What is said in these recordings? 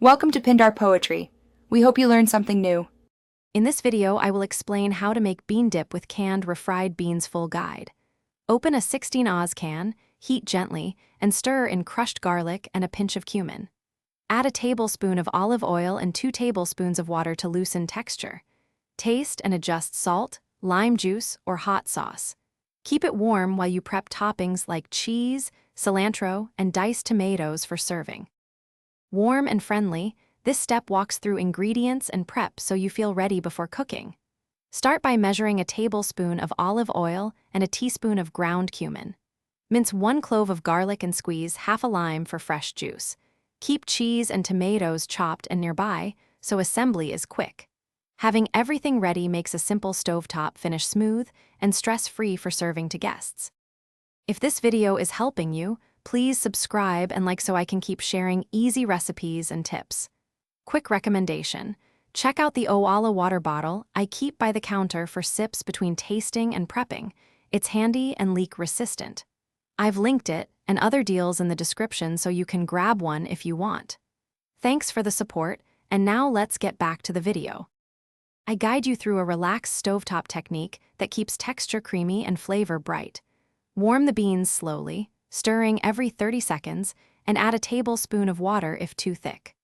Welcome to Pindar Poetry. We hope you learned something new. In this video, I will explain how to make bean dip with canned refried beans full guide. Open a 16 Oz can, heat gently, and stir in crushed garlic and a pinch of cumin. Add a tablespoon of olive oil and 2 tablespoons of water to loosen texture. Taste and adjust salt, lime juice, or hot sauce. Keep it warm while you prep toppings like cheese, cilantro, and diced tomatoes for serving. Warm and friendly, this step walks through ingredients and prep so you feel ready before cooking. Start by measuring a tablespoon of olive oil and a teaspoon of ground cumin. Mince 1 clove of garlic and squeeze half a lime for fresh juice. Keep cheese and tomatoes chopped and nearby so assembly is quick. Having everything ready makes a simple stovetop finish smooth and stress-free for serving to guests. If this video is helping you, please subscribe and like so I can keep sharing easy recipes and tips. Quick recommendation: check out the Owala water bottle I keep by the counter for sips between tasting and prepping. It's handy and leak resistant. I've linked it and other deals in the description so you can grab one if you want. Thanks for the support, and now let's get back to the video. I guide you through a relaxed stovetop technique that keeps texture creamy and flavor bright. Warm the beans slowly, stirring every 30 seconds, and add a tablespoon of water if too thick.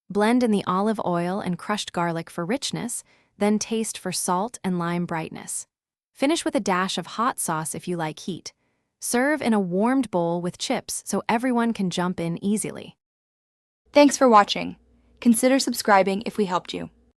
Blend in the olive oil and crushed garlic for richness, then taste for salt and lime brightness. Finish with a dash of hot sauce if you like heat. Serve in a warmed bowl with chips so everyone can jump in easily. Thanks for watching. Consider subscribing if we helped you.